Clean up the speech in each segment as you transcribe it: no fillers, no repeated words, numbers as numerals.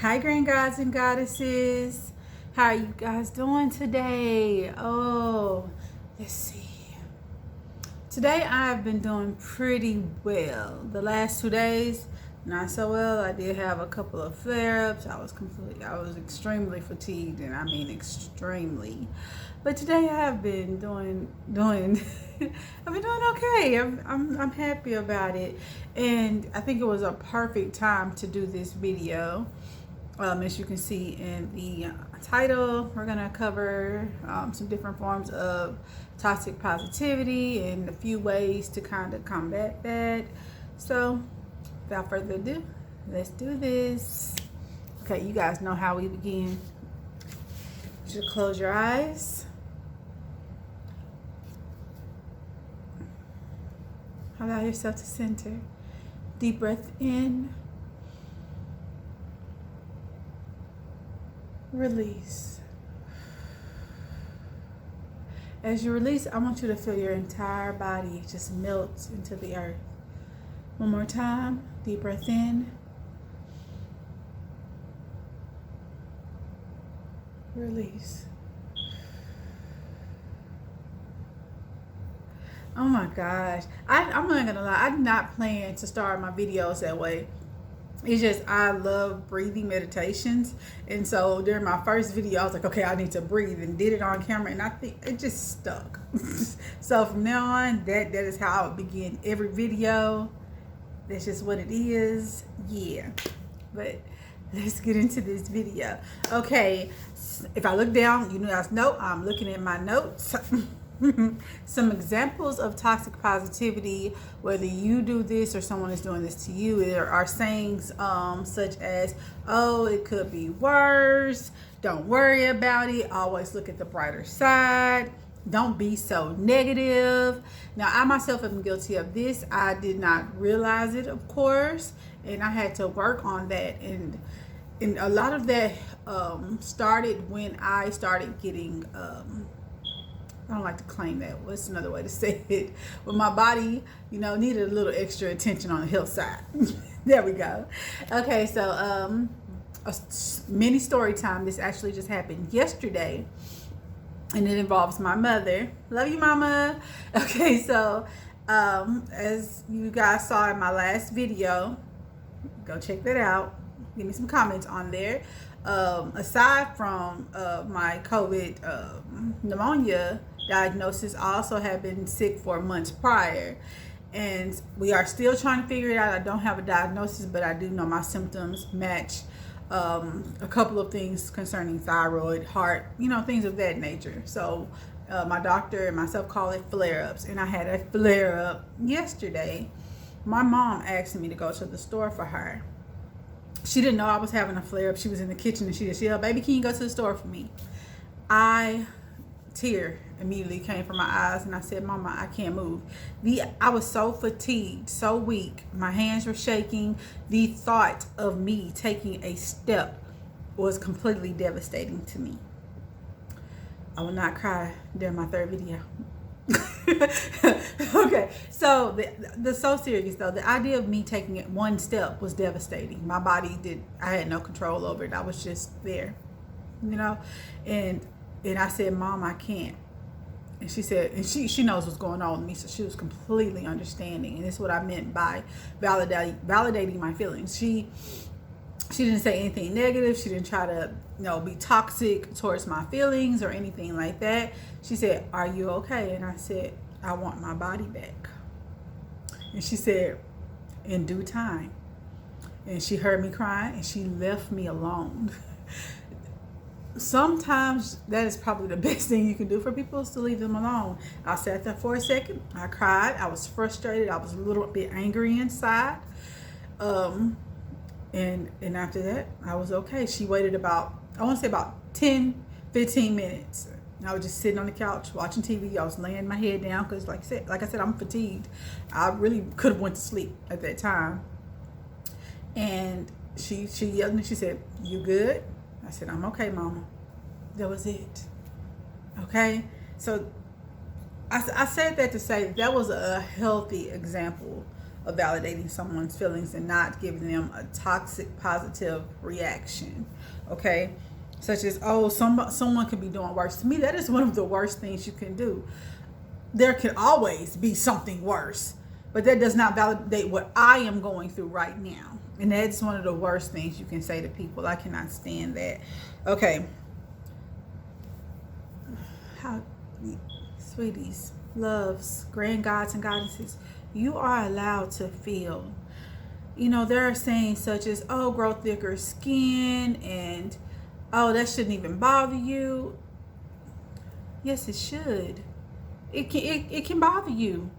Hi, grand gods and goddesses. How are you guys doing today? Oh, let's see. Today I've been doing pretty well. The last 2 days, not so well. I did have a couple of flare-ups. I was extremely fatigued, and I mean extremely. But today I have been doing I've been doing okay. I'm happy about it, and I think it was a perfect time to do this video. As you can see in the title, we're gonna cover some different forms of toxic positivity and a few ways to kind of combat that. So without further ado, let's do this. Okay, you guys know how we begin. Just close your eyes. Allow yourself to center. Deep breath in. Release. As you release, I want you to feel your entire body just melt into the earth. One more time. Deep breath in. Release. Oh my gosh. I'm not gonna lie. I did not plan to start my videos that way. It's just, I love breathing meditations. And so during my first video, I was like, okay, I need to breathe, and did it on camera. And I think it just stuck. So from now on, that is how I would begin every video. That's just what it is. Yeah. But let's get into this video. Okay. If I look down, you guys know I'm looking at my notes. Some examples of toxic positivity, whether you do this or someone is doing this to you, there are sayings such as, oh, it could be worse, don't worry about it, always look at the brighter side, don't be so negative. Now, I myself am guilty of this. I did not realize it, of course, and I had to work on that. And a lot of that started when I started getting I don't like to claim that. What's another way to say it? But my body, needed a little extra attention on the hillside. There we go. Okay, so a mini story time. This actually just happened yesterday, and it involves my mother. Love you, mama. Okay, so as you guys saw in my last video, go check that out. Give me some comments on there. Aside from my COVID pneumonia diagnosis, I also have been sick for months prior, and we are still trying to figure it out. I don't have a diagnosis, but I do know my symptoms match a couple of things concerning thyroid, heart, things of that nature. So my doctor and myself call it flare-ups, and I had a flare-up yesterday. My mom asked me to go to the store for her. She didn't know I was having a flare-up. She was in the kitchen and she just yelled, "Baby, can you go to the store for me?" Tear immediately came from my eyes, and I said, "Mama, I can't move." I was so fatigued, so weak. My hands were shaking. The thought of me taking a step was completely devastating to me. I will not cry during my third video. Okay, so the so serious though, the idea of me taking it one step was devastating. My body I had no control over it. I was just there, and I said, "Mom, I can't." And she said, and she knows what's going on with me, so she was completely understanding. And this is what I meant by validating my feelings. She didn't say anything negative. She didn't try to, be toxic towards my feelings or anything like that. She said, "Are you okay?" And I said, "I want my body back." And she said, "In due time." And she heard me crying, and she left me alone. Sometimes that is probably the best thing you can do for people, is to leave them alone. I sat there for a second. I cried. I was frustrated. I was a little bit angry inside. And after that, I was okay. She waited about 10, 15 minutes. And I was just sitting on the couch watching TV. I was laying my head down because, like I said, I'm fatigued. I really could have went to sleep at that time. And she yelled at me. She said, "You good?" I said, "I'm okay, Mama." That was it. Okay? So I said that to say that was a healthy example of validating someone's feelings and not giving them a toxic positive reaction. Okay, such as, oh, someone could be doing worse. To me, that is one of the worst things you can do. There can always be something worse, but that does not validate what I am going through right now. And that's one of the worst things you can say to people. I cannot stand that. Okay. How, sweeties, loves, grand gods and goddesses, you are allowed to feel. You know, there are sayings such as, oh, grow thicker skin, and oh, that shouldn't even bother you. Yes, it should. It can bother you.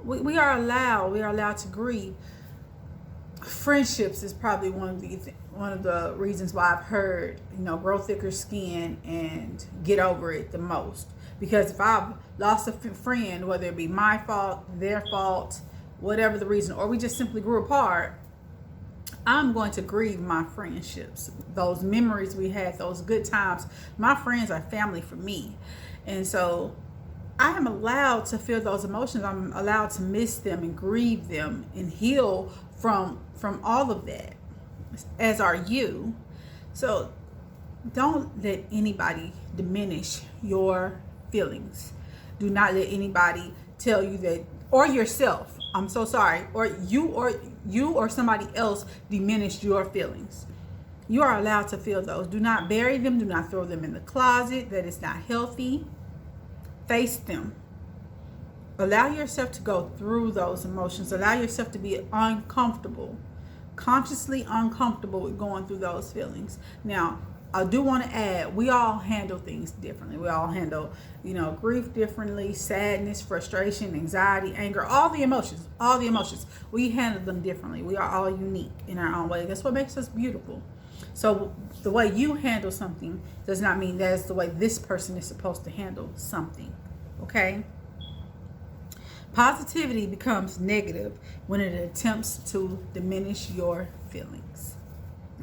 We are allowed to grieve. Friendships is probably one of the reasons why I've heard, you know, grow thicker skin and get over it the most. Because if I've lost a friend, whether it be my fault, their fault, whatever the reason, or we just simply grew apart, I'm going to grieve my friendships, those memories we had, those good times. My friends are family for me. And so I am allowed to feel those emotions. I'm allowed to miss them and grieve them and heal from all of that, as are you. So don't let anybody diminish your feelings. Do not let anybody tell you that, or yourself, I'm so sorry, or you or somebody else diminish your feelings. You are allowed to feel those. Do not bury them. Do not throw them in the closet. That is not healthy. Face them. Allow yourself to go through those emotions. Allow yourself to be uncomfortable, consciously uncomfortable with going through those feelings. Now, I do want to add, we all handle things differently. We all handle, you know, grief differently, sadness, frustration, anxiety, anger, all the emotions. We handle them differently. We are all unique in our own way. That's what makes us beautiful. So the way you handle something does not mean that's the way this person is supposed to handle something. Okay? Positivity becomes negative when it attempts to diminish your feelings.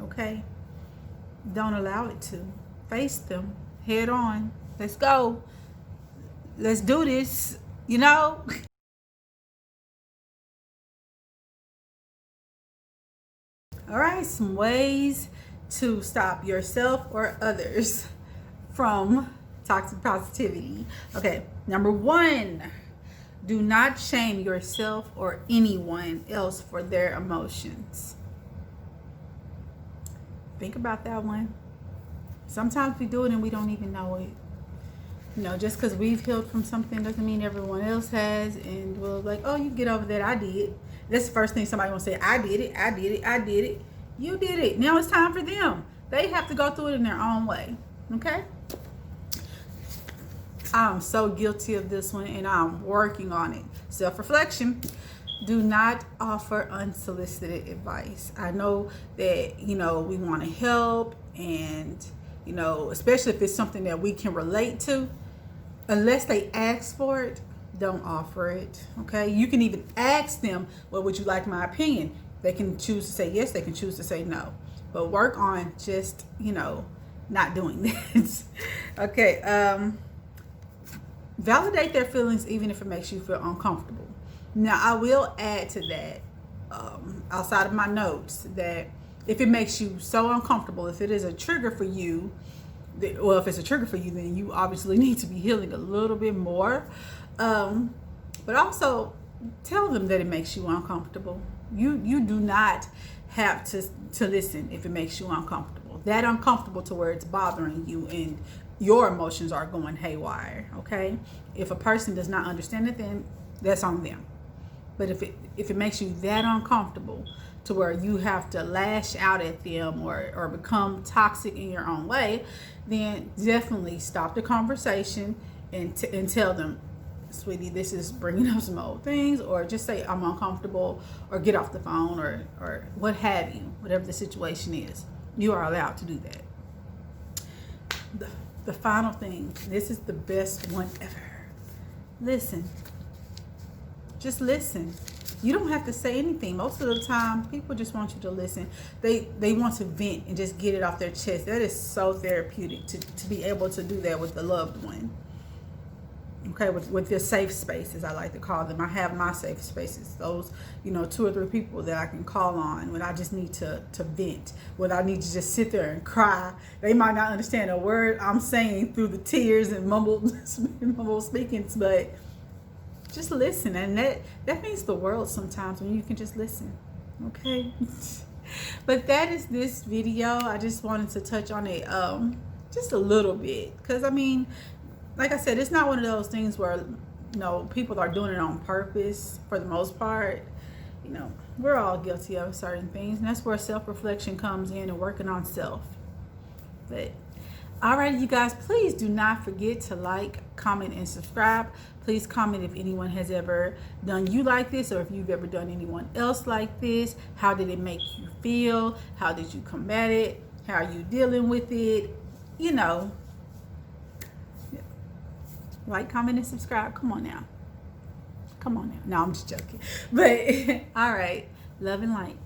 Okay? Don't allow it to. Face them head on. Let's go. Let's do this. You know? All right, some ways to stop yourself or others from toxic positivity. Okay, number 1, do not shame yourself or anyone else for their emotions. Think about that one. Sometimes we do it and we don't even know it. You know, just because we've healed from something doesn't mean everyone else has. And we're like, oh, you get over that. I did. That's the first thing somebody will say. I did it. You did it. Now it's time for them. They have to go through it in their own way. Okay? I'm so guilty of this one, and I'm working on it. Self-reflection. Do not offer unsolicited advice. I know that, you know, we want to help, and, you know, especially if it's something that we can relate to. Unless they ask for it, don't offer it. Okay? You can even ask them, well, would you like my opinion? They can choose to say yes, they can choose to say no. But work on just, you know, not doing this. Okay. Validate their feelings even if it makes you feel uncomfortable. Now, I will add to that, outside of my notes, that if it makes you so uncomfortable, if it is a trigger for you, well, if it's a trigger for you, then you obviously need to be healing a little bit more. But also tell them that it makes you uncomfortable. You do not have to listen if it makes you uncomfortable. That uncomfortable to where it's bothering you and your emotions are going haywire. Okay? If a person does not understand it, then that's on them. But if it makes you that uncomfortable to where you have to lash out at them or become toxic in your own way, then definitely stop the conversation and tell them, sweetie, this is bringing up some old things, or just say I'm uncomfortable, or get off the phone, or what have you, whatever the situation is. You are allowed to do that. The final thing, this is the best one ever. Listen. Just listen. You don't have to say anything. Most of the time, people just want you to listen. They want to vent and just get it off their chest. That is so therapeutic to be able to do that with a loved one. Okay, with your safe spaces, I like to call them. I have my safe spaces. Those, 2 or 3 people that I can call on when I just need to vent, when I need to just sit there and cry. They might not understand a word I'm saying through the tears and mumble speakings, but just listen. And that means the world sometimes, when you can just listen. Okay. But that is this video. I just wanted to touch on it just a little bit, because I mean, like I said, it's not one of those things where people are doing it on purpose. For the most part, we're all guilty of certain things, and that's where self-reflection comes in and working on self. But all right, you guys, please do not forget to like, comment, and subscribe. Please comment if anyone has ever done you like this, or if you've ever done anyone else like this. How did it make you feel? How did you combat it? How are you dealing with it? Like, comment, and subscribe. Come on now. No, I'm just joking. But all right, love and light.